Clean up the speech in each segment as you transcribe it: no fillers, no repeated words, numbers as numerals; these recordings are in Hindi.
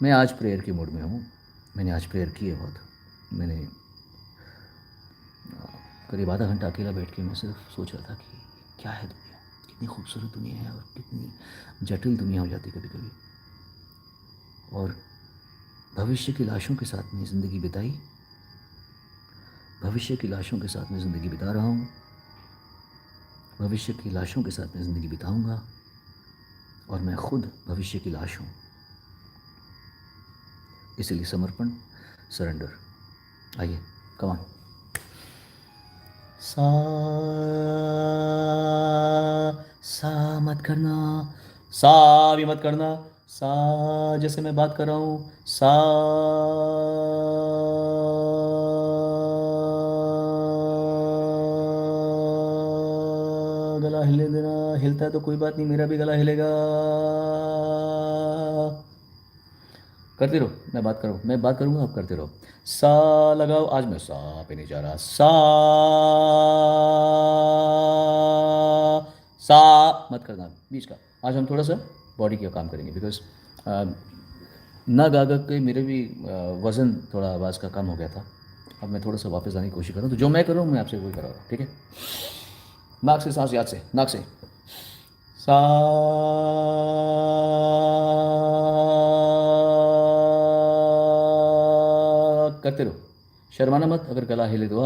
मैं आज प्रेयर के मूड में हूँ। मैंने आज प्रेयर की है बहुत। मैंने करीब आधा घंटा अकेला बैठ के मैं सिर्फ सोच रहा था कि क्या है दुनिया, कितनी खूबसूरत दुनिया है और कितनी जटिल दुनिया हो जाती कभी कभी। और भविष्य की लाशों के साथ में ज़िंदगी बिताई, भविष्य की लाशों के साथ में ज़िंदगी बिता रहा हूँ, भविष्य की लाशों के साथ में ज़िंदगी बिताऊँगा और मैं खुद भविष्य की लाश हूँ। इसलिए समर्पण, सरेंडर। आइए, कम ऑन। सा सा मत करना, सा भी मत करना। सा जैसे मैं बात कर रहा हूँ, सा गला हिले देना। हिलता है तो कोई बात नहीं, मेरा भी गला हिलेगा। करते रहो, मैं बात करूँ, मैं बात करूँगा, आप करते रहो। सा लगाओ। आज मैं सा पे नहीं जा रहा। सा सा मत करना बीच का। आज हम थोड़ा सा बॉडी का काम करेंगे, बिकॉज ना गा गा के मेरे भी वज़न थोड़ा आवाज़ का कम हो गया था। अब मैं थोड़ा सा वापस आने की कोशिश कर रहा हूँ, तो जो मैं कर रहा हूँ मैं आपसे वही करा रहा हूँ, ठीक है। नाक से सांस, याद से, नाक से। सा करते रहो, शर्माना मत। अगर गला हिले तो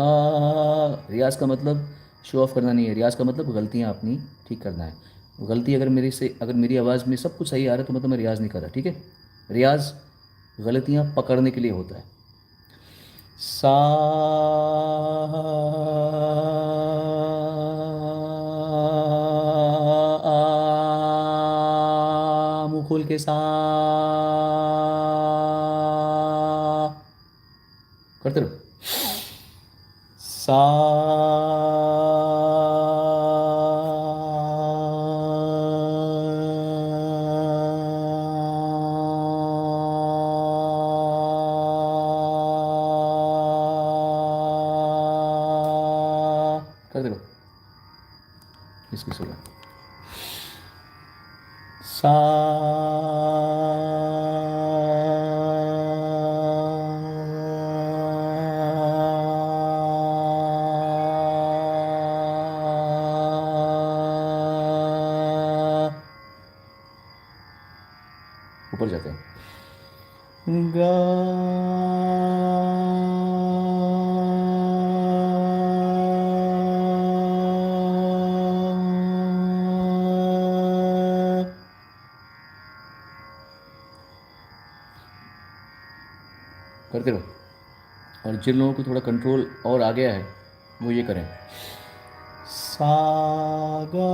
रियाज का मतलब शो ऑफ करना नहीं है। रियाज का मतलब गलतियाँ अपनी ठीक करना है। गलती अगर मेरे से, अगर मेरी आवाज़ में सब कुछ सही आ रहा है तो मतलब मैं रियाज नहीं कर रहा, ठीक है। रियाज गलतियाँ पकड़ने के लिए होता है। सा मुंह खोल के सा करते रहो। सा करते रहो। इसकी सुनो। सा ऊपर जाते हैं। गा करते रहो। और जिन लोगों को थोड़ा कंट्रोल और आ गया है वो ये करें। सा गा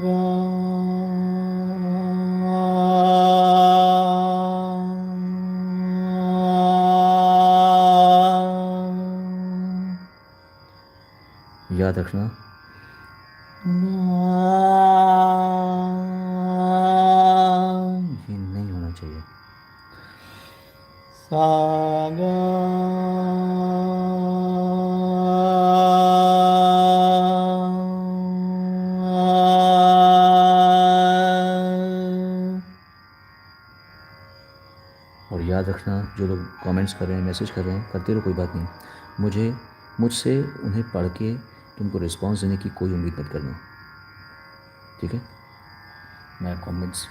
गा याद रखना, ये नहीं होना चाहिए। सागा और याद रखना, जो लोग कमेंट्स कर रहे हैं, मैसेज कर रहे हैं, करते रहो, कोई बात नहीं। मुझसे उन्हें पढ़ के तुमको रिस्पॉन्स देने की कोई उम्मीद मत करना, ठीक है। मैं कमेंट्स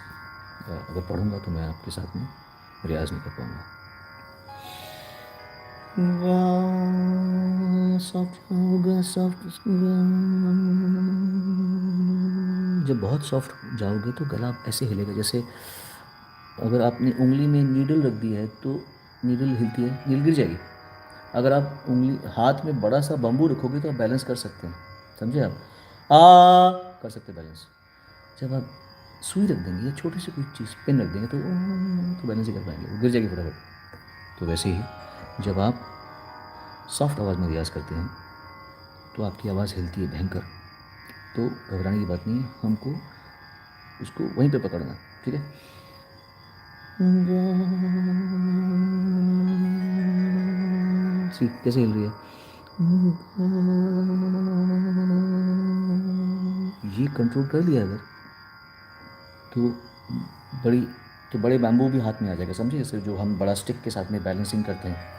अगर पढ़ूंगा तो मैं आपके साथ में रियाज नहीं कर पाऊँगा। सॉफ्ट होगा, सॉफ्ट। जब बहुत सॉफ्ट जाओगे तो गला ऐसे हिलेगा जैसे अगर आपने उंगली में नीडल रख दी है तो नीडल हिलती है, नीडल गिर जाएगी। अगर आप उंगली हाथ में बड़ा सा बम्बू रखोगे तो आप बैलेंस कर सकते हैं, समझे आप। कर सकते हैं बैलेंस। जब आप सुई रख देंगे या छोटी सी कोई चीज़ पेन रख देंगे तो बैलेंस ही कर पाएंगे, वो गिर जाएगी फटाफट। तो वैसे ही जब आप सॉफ्ट आवाज़ में रियाज़ करते हैं तो आपकी आवाज़ हिलती है भयंकर। तो घबराने की बात नहीं है। हमको उसको वहीं पे पकड़ना, ठीक है। सी कैसे हिल रही है, ये कंट्रोल कर लिया अगर तो बड़ी तो बड़े बैम्बू भी हाथ में आ जाएगा, समझे, जैसे जो हम बड़ा स्टिक के साथ में बैलेंसिंग करते हैं।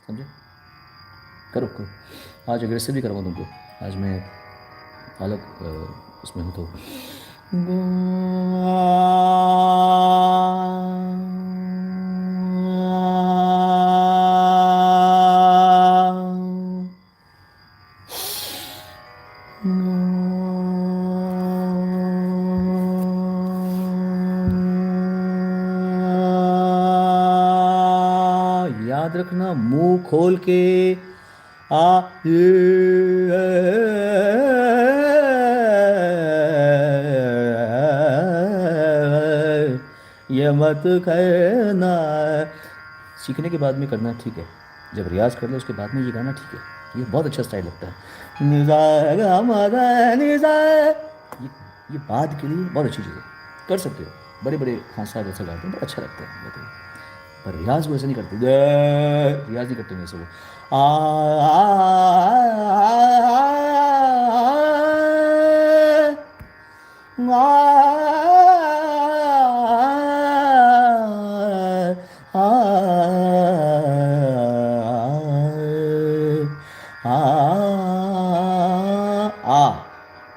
समझे, करो करो, आज अग्रेसिव भी करूँगा तुमको, आज मैं अलग इसमें हूँ तो। याद रखना, मुंह खोल के आ ये मत कहना, सीखने के बाद में करना, ठीक है, जब रियाज कर ले उसके बाद में ये गाना, ठीक है, ये बहुत अच्छा स्टाइल लगता है। निजा गा मा गा निजा, ये बाद के लिए बहुत अच्छी चीज़ है, कर सकते हो, बड़े बड़े खान साहब ऐसा गाते हैं, बहुत अच्छा लगता है गाते हैं। पर रियाज वो ऐसे नहीं करते, रियाज नहीं करते हैं ऐसे वो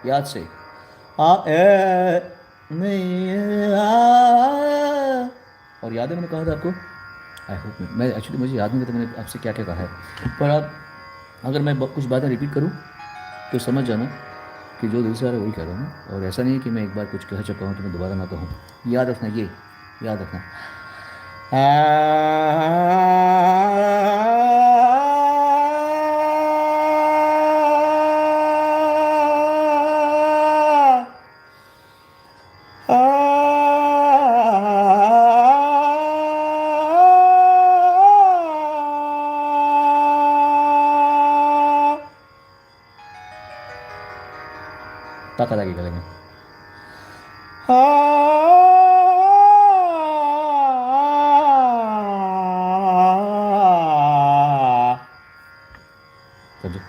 याद से आ ए नहीं और याद है मैंने कहा था आपको, आई होप मैं एक्चुअली मुझे याद नहीं था मैंने आपसे क्या क्या कहा है, पर आप अगर मैं कुछ बातें रिपीट करूं तो समझ जाना कि जो दिल से आ रहा है वही कह रहा हूँ मैं, और ऐसा नहीं है कि मैं एक बार कुछ कह चुका हूँ तो मैं दोबारा ना कहूँ। याद रखना, ये याद रखना। ताकत आगे गले में। समझे,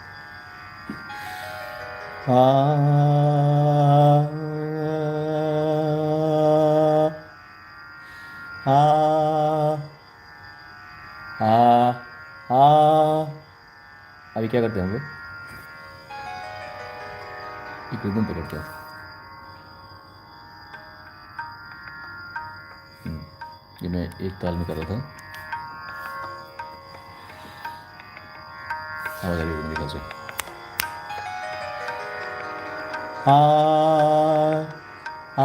अभी क्या करते हैं हम लोग, एक रिदम पकड़ते हैं। ये मैं एक ताल में कर रहा था, आवाज आ रही है मेरे ख्याल से। आ आ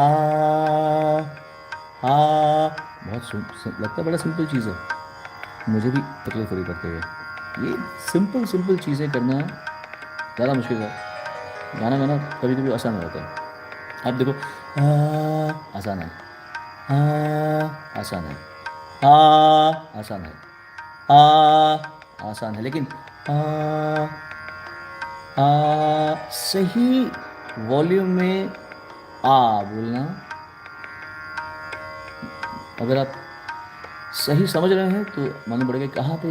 आ बहुत लगता है बड़ा सिंपल चीज़ है, मुझे भी तकलीफ हो रही करते हुए। ये सिंपल सिंपल चीज़ें करना ज़्यादा मुश्किल है, गाना गाना कभी कभी आसान हो जाता है। आप देखो, आसान है, आसान है, आसान है, आसान है, लेकिन सही वॉल्यूम में बोलना, अगर आप सही समझ रहे हैं तो मालूम पड़ेगा कहाँ पे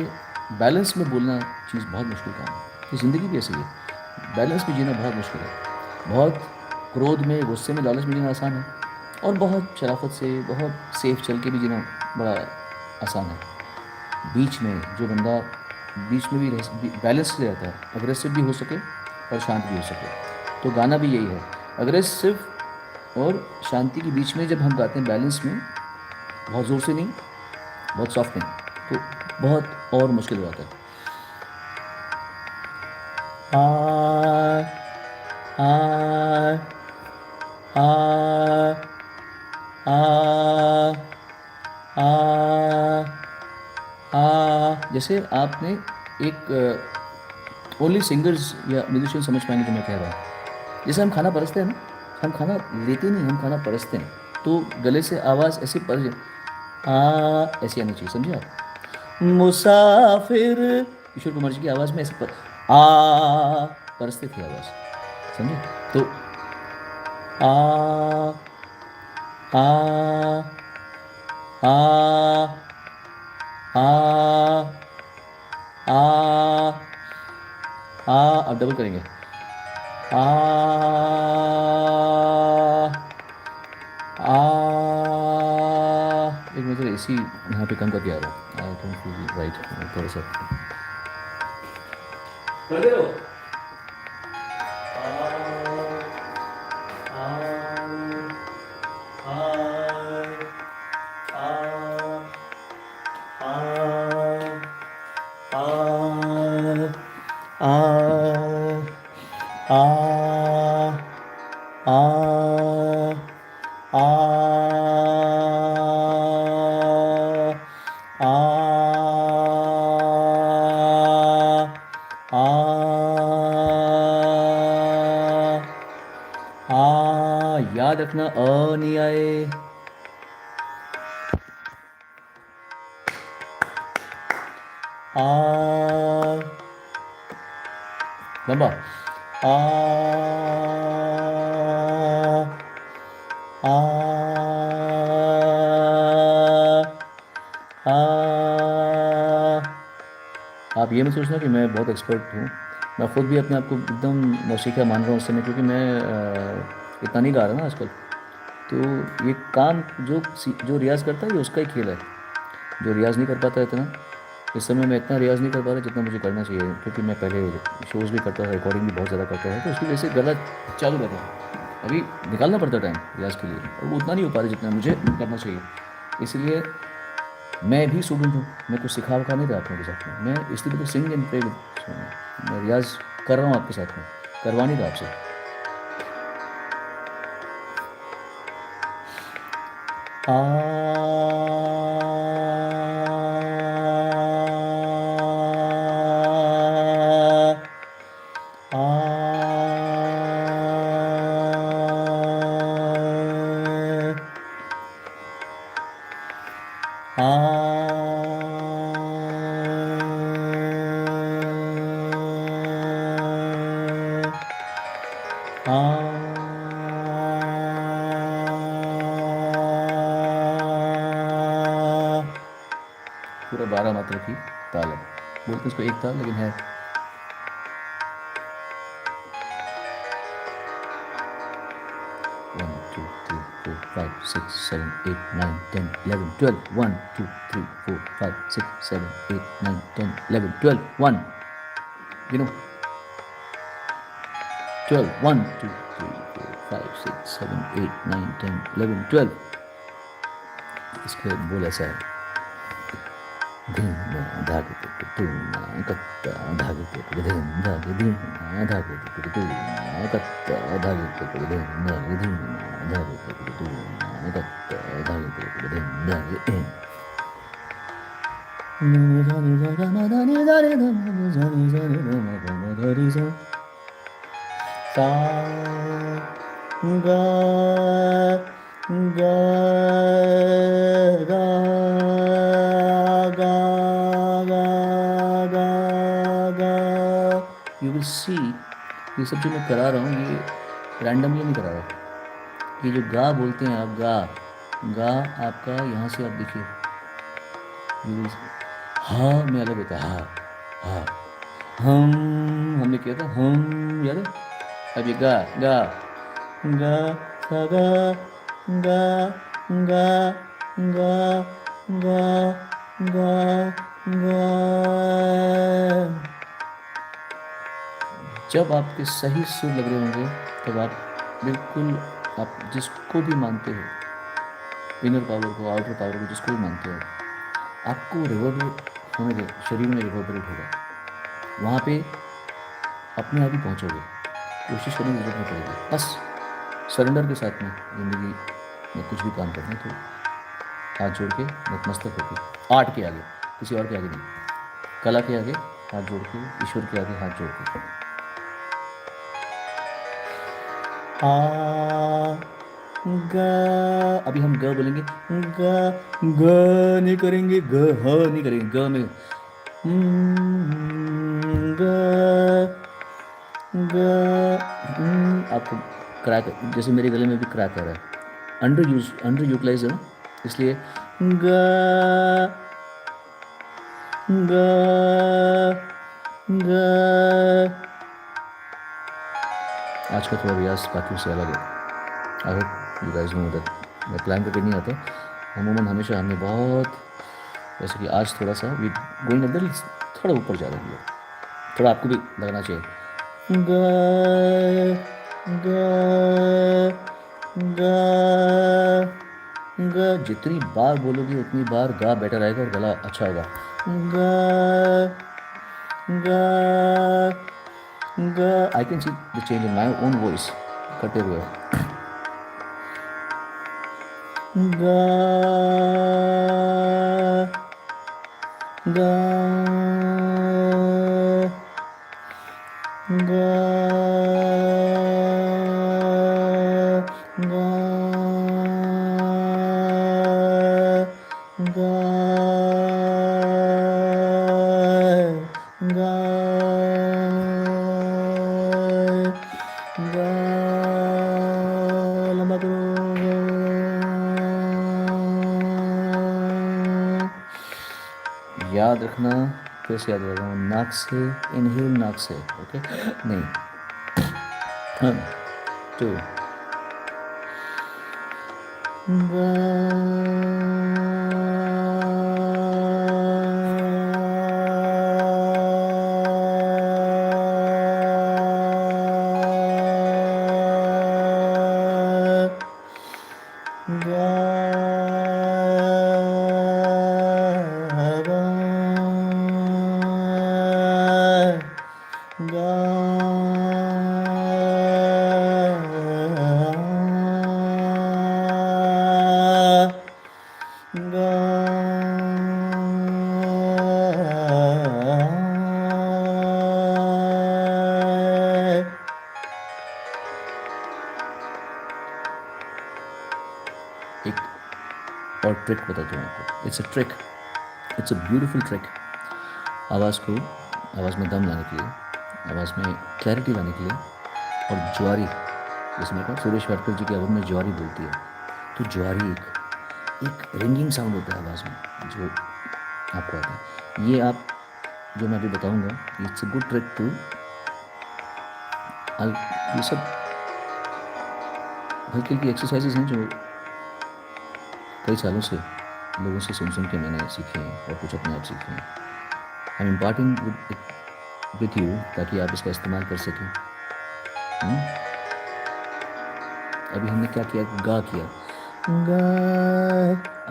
बैलेंस में बोलना चीज़ बहुत मुश्किल काम है। कि ज़िंदगी भी ऐसी है, बैलेंस में जीना बहुत मुश्किल है। बहुत क्रोध में, गुस्से में, लालच में जीना आसान है, और बहुत शराफत से, बहुत सेफ चल के भी जीना बड़ा आसान है। बीच में जो बंदा बीच में भी बैलेंस से रहता है, अग्रेसिव भी हो सके और शांत भी हो सके, तो गाना भी यही है, अग्रेसिव और शांति के बीच में जब हम गाते हैं बैलेंस में, बहुत ज़ोर से नहीं, बहुत सॉफ्ट नहीं, तो बहुत और मुश्किल हो जाता है। आ आ आ आ जैसे आपने एक ओनली सिंगर्स या म्यूजिशियन समझ पाएंगे जो मैं कह रहा हूँ। जैसे हम खाना परसते हैं ना, हम खाना लेते नहीं, हम खाना परसते हैं, तो गले से आवाज़ ऐसी पर ऐसी आनी चाहिए, समझे आप? मुसाफिर किशोर कुमार जी की आवाज़ में ऐसे पर परसते थे आवाज़, समझे? तो आ आ आ आ आ अब डबल करेंगे। आ आ एक मतलब इसी यहाँ पे कम करके आ रहा हूँ। आई डोंट फील राइट, थोड़ा सा कर दे रहो। याद रखना नहीं आए। लंबा आ आ आ आप ये मत सोचना कि मैं बहुत एक्सपर्ट हूँ। मैं खुद भी अपने आप को एकदम नौसिखिया मान रहा हूँ उस समय, क्योंकि मैं इतना नहीं गा रहा ना आजकल। तो ये काम जो रियाज़ करता है ये उसका ही खेल है। जो रियाज़ नहीं कर पाता है इतना, इस समय मैं इतना रियाज़ नहीं कर पा रहा जितना मुझे करना चाहिए, क्योंकि मैं पहले शोज़ भी करता था, रिकॉर्डिंग भी बहुत ज़्यादा करता था, तो उसकी वजह से गला चालू रहता था। अभी निकालना पड़ता टाइम रियाज़ के लिए, और वो उतना नहीं हो पा रहा जितना मुझे करना चाहिए। इसलिए मैं भी स्टूडेंट हूँ, मैं कुछ सिखा वखा नहीं रहा अपने साथ में। मैं इसलिए तो सिंग एंड प्ले विद, मैं रियाज़ कर रहा हूँ आपके साथ में, करवा नहीं रहा आपसे। पूरा 12 मात्रा की ताल है, बोलते हैं इसको एक ताल, लेकिन है 1 2 3 4 5 6 7 8 9 10 11 12 1 2 3 4 5 6 7 8 9 10 11 12 1, you know, 12 1 2 3 4 5 6 7 8 9 10 11 12। इसके बोल ऐसा है, धीमा धागे के टूना कत्ता धागे के धीमा धागे धीमा धागे के टूना कत्ता धागे के धीमा धागे धीमा धागे के टूना कत्ता धागे के धीमा धागे। सा गा गा गा गा गा गा। यू विल सी, ये सब जो मैं करा रहा हूँ ये रैंडमली नहीं करा रहा। ये जो गा बोलते हैं आप, गा गा आपका यहाँ से आप देखिए, हा में अलग होता है, हा हा हमने किया था, हम याद है? अब ये गा गा गा सा गा गा गा गा गा गा गा। जब आपके सही सुर लग रहे होंगे तब आप बिल्कुल, आप जिसको भी मानते हो, इनर पावर को, आउटर पावर को, जिसको भी मानते हो, आपको रिवर्बरेट होने दे, शरीर में रिवर्बरेट होगा, वहाँ पे अपने आप ही पहुँचोगे। कोशिश करने की जरूरत नहीं पड़ेगी, बस सरेंडर के साथ में ज़िंदगी में कुछ भी काम करना है तो हाथ जोड़ के नतमस्तक होके आर्ट के आगे किसी और के आगे नहीं, कला के आगे हाथ जोड़ के, ईश्वर के आगे हाथ जोड़ के। आ ग, अभी हम ग बोलेंगे, ग ग नहीं करेंगे, ग ह नहीं करेंगे, ग में ग ग आपको क्रैक, जैसे मेरे गले में भी क्रैक आ रहा है, अंडर यूटिलाइज है ना, इसलिए ग ग ग। आज का थोड़ा रियाज बाकियों से अलग है। I hope you guys know that. मैं प्लान करके नहीं आता, अमूमन हमेशा हमने बहुत, जैसे कि आज थोड़ा सा वी गोइंग अ लिटिल, थोड़ा ऊपर जा रहे हैं, थोड़ा आपको भी लगना चाहिए। ग ग ग ग, जितनी बार बोलोगे उतनी बार गा बेटर आएगा और गला अच्छा होगा। ग ग ग, I can see the change in my own voice करते हुए। ग ग ग ग ग ग, लंबा करो। याद रखना, कैसे याद रखना, नाक से इनहेल, नाक से, ओके नहीं, 1 2 एक और ट्रिक बताता हूँ आपको, it's a trick, it's a beautiful trick. आवाज़ में दम लाने के लिए, आवाज़ में क्लैरिटी लाने के लिए, और ज्वारी, जिसमें कहा सुरेश वाडकर जी की आवाज़ में ज्वारी बोलती है, तो ज्वारी एक रिंगिंग साउंड होता है आवाज़ में जो आपको आता है। ये आप जो मैं अभी बताऊंगा, it's a good trick too, ये सब हल्की हल्की एक्सरसाइजेज हैं जो कई सालों से लोगों से सुन के मैंने सीखे हैं और कुछ अपने आप सीखे हैं। I am imparting with you ताकि आप इसका इस्तेमाल कर सकें। अभी हमने क्या किया, गा किया, गा।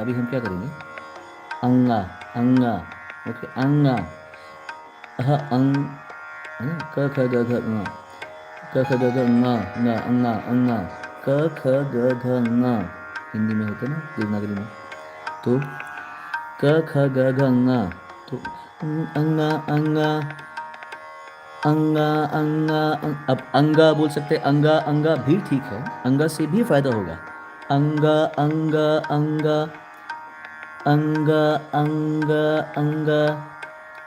अभी हम क्या करेंगे, अंगा, अंगा, ओके, अंगा, अंग, क ख ग घ ङ, क ख ग घ ङ, ङ, अंगा, अंगा, क ख ग घ ङ, हिंदी में होता है ना, देवनागरी में, तो क ख ग घ ङ, तो अंगा, अंगा, अंगा, अंगा, अब अंगा बोल सकते हैं, अंगा, अंगा भी ठीक है, अंगा से भी फायदा होगा, अंगा, अंगा, अंगा, अंगा, अंगा, अंगा,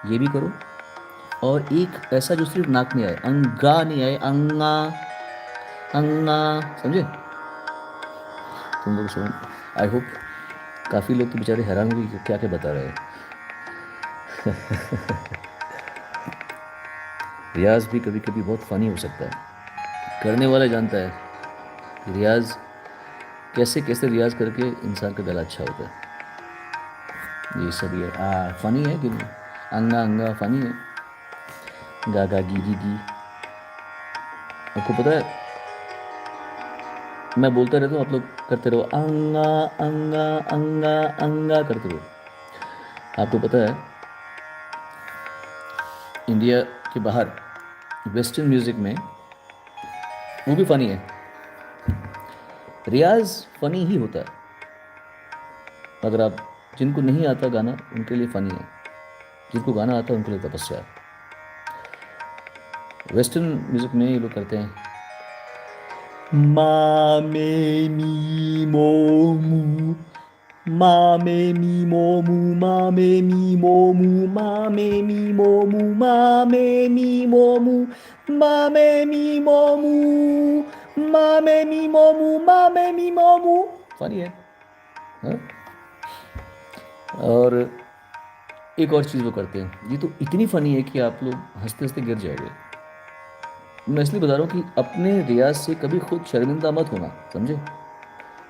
ये भी करो। और एक ऐसा जो सिर्फ नाक में आए, अंगा नहीं आए, अंगा, अंगा, समझे तुम लोग? समझ, आई होप। काफ़ी लोग तो बेचारे हैरान हुए कि क्या क्या बता रहे हैं। रियाज भी कभी कभी बहुत फ़नी हो सकता है, करने वाला जानता है कि रियाज कैसे कैसे रियाज करके इंसान का गला अच्छा होता है। ये सब ये फ़नी है कि नहीं, अंगा अंगा फ़नी है, गा गा गी गी गी। आपको पता है, मैं बोलता रहता हूँ, आप लोग करते रहो, अंगा अंगा अंगा अंगा करते रहो। आपको पता है, इंडिया के बाहर वेस्टर्न म्यूज़िक में वो भी फ़नी है, रियाज फ़नी ही होता है। अगर आप, जिनको नहीं आता गाना, उनके लिए फ़नी है। जिनको गाना आता है उनके लिए तपस्या है। वेस्टर्न म्यूजिक में ये लोग करते हैं मा मे मी मो मू, मा मे मी मो मू, मा मे मी मो मू, मा मे मी मो मू, मा मे मी मो मू, मा मे मी मो मू, मा मे मी मो मू, मा मे मी मो मू। फनी है हाँ? और एक और चीज़ वो करते हैं, ये तो इतनी फनी है कि आप लोग हंसते हंसते गिर जाएंगे। मैं इसलिए बता रहा हूँ कि अपने रियाज से कभी खुद शर्मिंदा मत होना, समझे।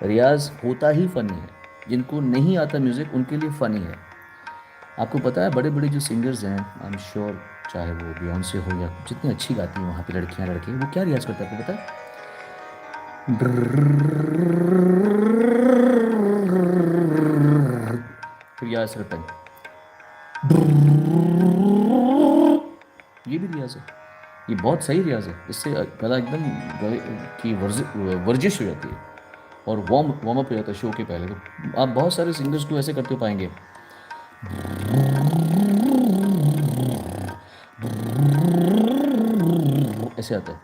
रियाज होता ही फ़नी है, जिनको नहीं आता म्यूज़िक उनके लिए फ़नी है। आपको पता है बड़े बड़े जो सिंगर्स हैं, आई एम श्योर, चाहे वो बियॉन्से हो या जितनी अच्छी गाती हैं वहाँ पे लड़कियाँ लड़के, वो क्या रियाज करते हैं आपको पता है। फिर यहाँ से रटन, ये भी रियाज है। ये बहुत सही रियाज है, इससे गला एकदम गले की वर्जिश हो जाती है और वार्म अप हो जाता है शो के पहले। तो आप बहुत सारे सिंगर्स को ऐसे करते पाएंगे, ऐसे आता है।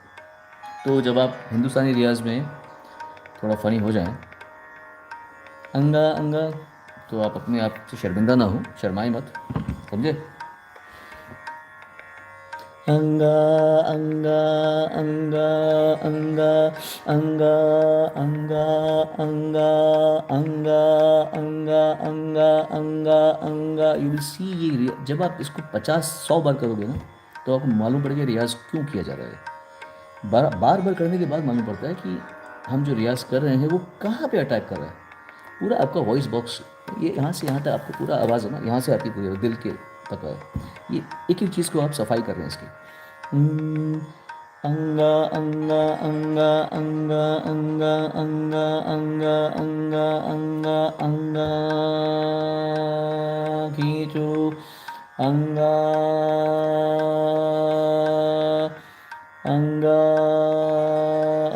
तो जब आप हिंदुस्तानी रियाज में थोड़ा फनी हो जाएं, अंगा अंगा, तो आप अपने आप से शर्मिंदा ना हो, शर्माए मत, समझे। अंगा अंगा अंगा अंगा अंगा अंगा अंगा अंगा अंगा अंगा अंगा अंगा, यू विल सी। ये जब आप इसको 50-100 बार करोगे ना, तो आपको मालूम पड़ेगा रियाज क्यों किया जा रहा है। बार बार बार करने के बाद मालूम पड़ता है कि हम जो रियाज कर रहे हैं वो कहाँ पे अटैक कर रहा है। पूरा आपका वॉइस बॉक्स, ये यहाँ से यहाँ तक आपको पूरा आवाज़ है ना, यहाँ से आती है पूरी दिल के तक है। ये एक एक चीज़ को आप सफाई कर रहे हैं इसकी। अंगा अंगा अंगा अंगा अंगा अंगा अंगा अंगा अंगा अंगा खींचो, अंगा अंगा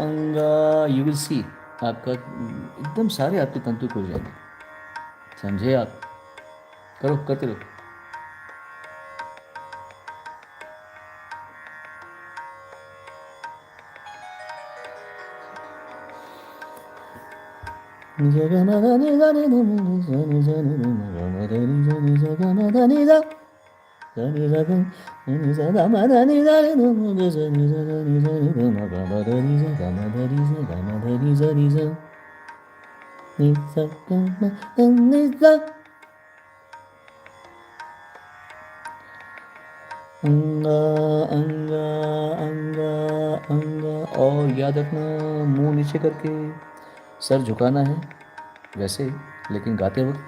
अंगा, यू विल सी आपका एकदम सारे आपके तंतु खुल जाएंगे, समझे आप। करो, करते रहो। अंगा अंगा अंगा अंगा, और याद रखना मुंह नीचे करके सर झुकाना है वैसे, लेकिन गाते वक्त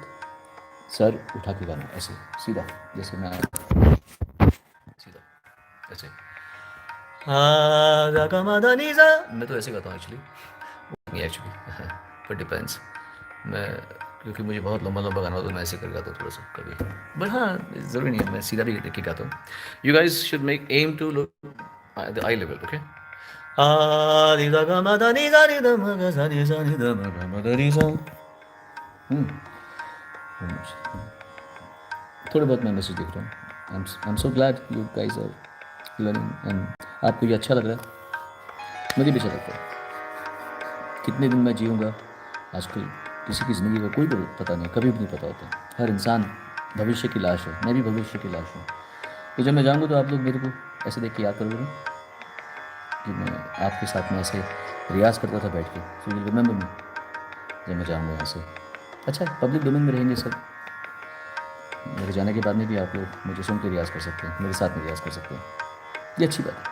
सर उठा के गाना ऐसे सीधा, जैसे मैं सीधा ऐसे। हाँ गा गा मा धा नी सा, मैं तो ऐसे गाता हूँ एक्चुअली पर डिपेंड्स। मैं क्योंकि मुझे बहुत लंबा लंबा गाना हो तो मैं ऐसे कर गाता हूँ थोड़ा सा कभी, बट हाँ ज़रूरी नहीं है मैं सीधा भी लिख के गाता हूँ। You guys should make M to look the I level, okay. आ नी दा गा मा धा नी सा नी दा मा गा सा नी दा मा गा मा धा नी सा। थोड़े बहुत मैं मैसेज देख रहा हूँ। I am so glad you guys are learning and आपको ये अच्छा लग रहा है, मुझे भी अच्छा लगता है। कितने दिन मैं जीऊँगा आजकल, किसी की ज़िंदगी का कोई भी पता नहीं, कभी भी नहीं पता होता। हर इंसान भविष्य की लाश है, मैं भी भविष्य की लाश हूँ। तो जब मैं जाऊँगा तो आप लोग मेरे को ऐसे देख के याद करोगे ना कि मैं आपके साथ में ऐसे रियाज करता था बैठ के। सो यू रिमेंबर मी जब मैं जाऊँगा यहाँ से। अच्छा पब्लिक डोमेन में रहेंगे सब, मेरे जाने के बाद में भी आप लोग मुझे सुन के रियाज़ कर सकते हैं, मेरे साथ में रियाज़ कर सकते हैं, ये अच्छी बात है।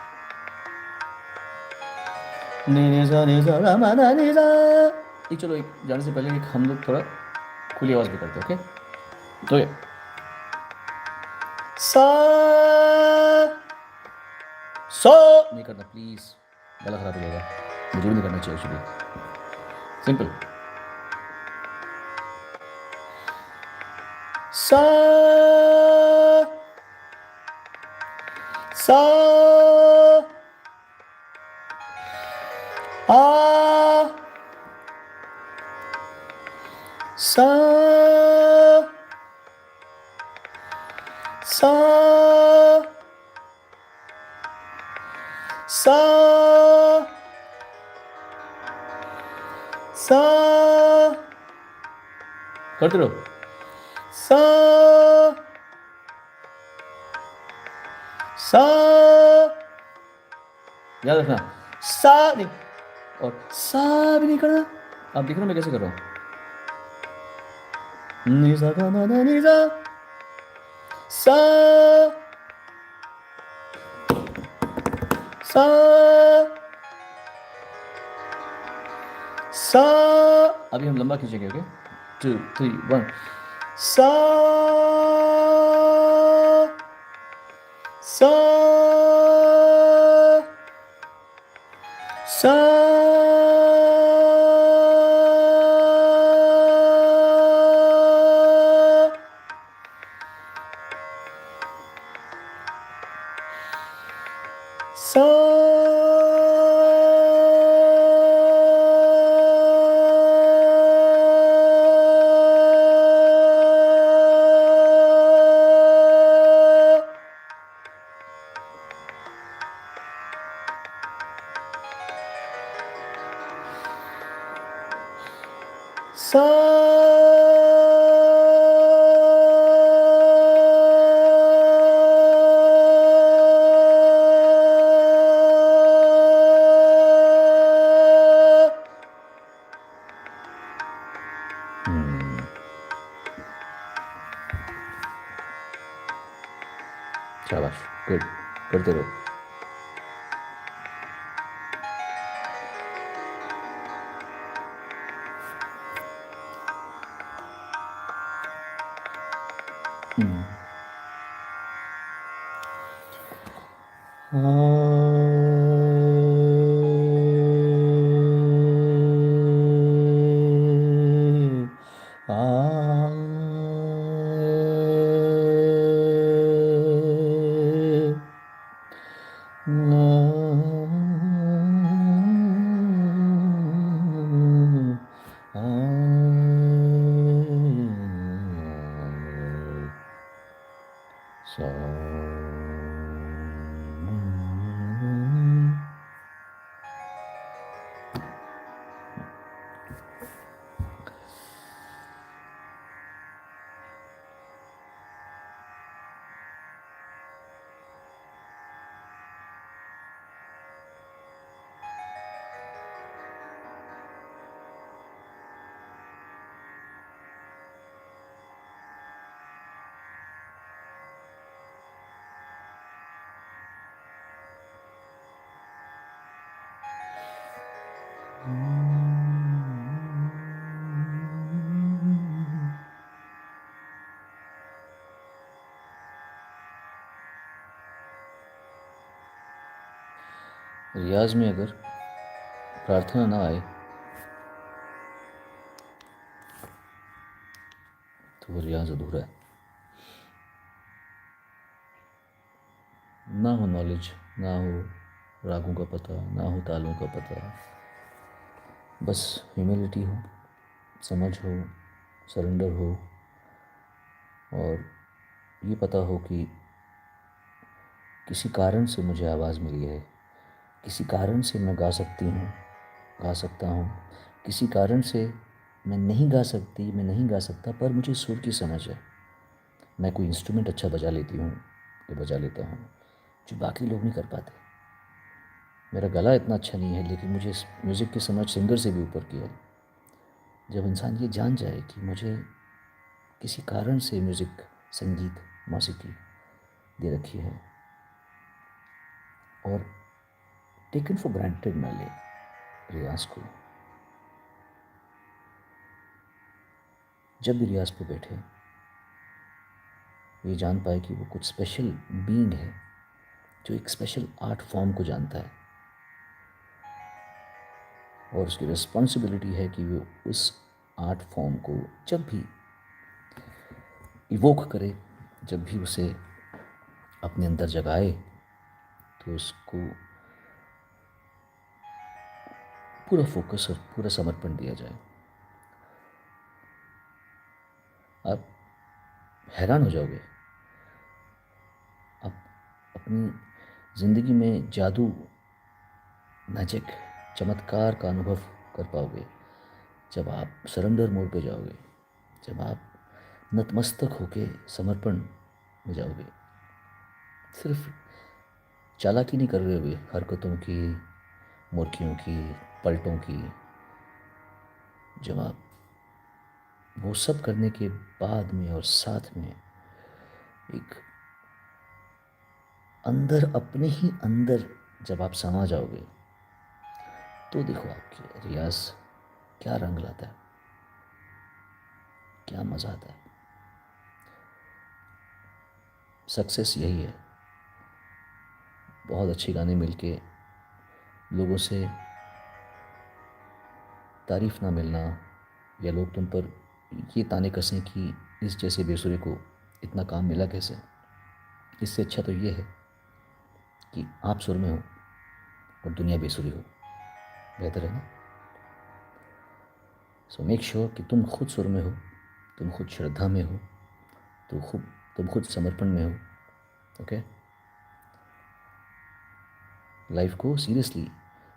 नी सा नी सा गा मा धा नी सा। एक चलो एक जाने से पहले एक हम लोग थोड़ा खुली आवाज़ में करते हैं, ओके। तो ये सा सो नहीं करना प्लीज़, गला खराब हो जाएगा, मुझे भी नहीं करना चाहिए एक्चुअली। सिंपल सा सा आ सा सा सा सा, करते रहो। सा सा, याद रखना, सा नहीं और सा भी नहीं करना। आप देख रहे हो मैं कैसे कर रहा हूं। नी सा गा मा दा नी सा सा सा सा। अभी हम लंबा खींचेंगे। ओके 2 3 1 सा सा सा सा सा शाबाश, गुड, करते रहो। रियाज में अगर प्रार्थना ना आए तो वो रियाज अधूरा है। ना हो नॉलेज, ना हो रागों का पता, ना हो तालों का पता, बस ह्यूमिलिटी हो, समझ हो, सरेंडर हो और ये पता हो कि किसी कारण से मुझे आवाज़ मिली है, किसी कारण से मैं गा सकती हूँ, गा सकता हूँ, किसी कारण से मैं नहीं गा सकती, मैं नहीं गा सकता, पर मुझे सुर की समझ है। मैं कोई इंस्ट्रूमेंट अच्छा बजा लेती हूँ या बजा लेता हूँ जो बाकी लोग नहीं कर पाते। मेरा गला इतना अच्छा नहीं है लेकिन मुझे इस म्यूज़िक की समझ सिंगर से भी ऊपर की है। जब इंसान ये जान जाए कि मुझे किसी कारण से म्यूज़िक, संगीत, मौसीकी दे रखी है और टेकन फॉर ग्रांटेड ना ले रियाज को, जब भी रियाज पे बैठे ये जान पाए कि वो कुछ स्पेशल बीइंग है जो एक स्पेशल आर्ट फॉर्म को जानता है और उसकी रिस्पॉन्सिबिलिटी है कि वो उस आर्ट फॉर्म को जब भी इवोक करे, जब भी उसे अपने अंदर जगाए तो उसको पूरा फोकस और पूरा समर्पण दिया जाए। आप हैरान हो जाओगे अपनी ज़िंदगी में जादू, मैजिक, चमत्कार का अनुभव कर पाओगे जब आप सरेंडर मोड पे जाओगे, जब आप नतमस्तक होके समर्पण में जाओगे, सिर्फ चालाकी नहीं कर रहे हुए हरकतों की, मुर्कियों की, पलटों की। जब आप वो सब करने के बाद में और साथ में एक अंदर, अपने ही अंदर जब आप समा जाओगे, तो देखो आपकी रियाज क्या रंग लाता है, क्या मज़ा आता है। सक्सेस यही है, बहुत अच्छे गाने मिलके लोगों से तारीफ़ ना मिलना, या लोग तुम पर ये ताने कसें कि इस जैसे बेसुरे को इतना काम मिला कैसे। इससे अच्छा तो ये है कि आप सुर में हो और दुनिया बेसुरी हो। बेहतर है ना? सो मेक श्योर कि तुम खुद सुर में हो, तुम खुद श्रद्धा में हो, तुम खुद समर्पण में हो। ओके, लाइफ को सीरियसली,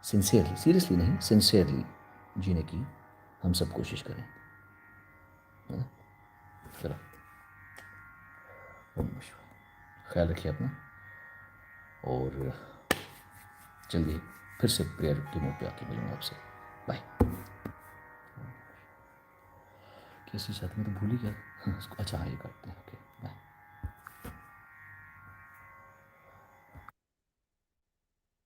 सिंसियरली, सीरियसली नहीं, सिंसियरली जीने की हम सब कोशिश करें, है ना? चलो, ओम नमः शिवाय। ख्याल रखिए अपना, और जल्दी फिर से प्रेयर के मोड पे आके मिलूंगा आपसे। बाय। किसी साथ में तो भूल ही गया। हाँ, अच्छा हाँ, ये करते हैं।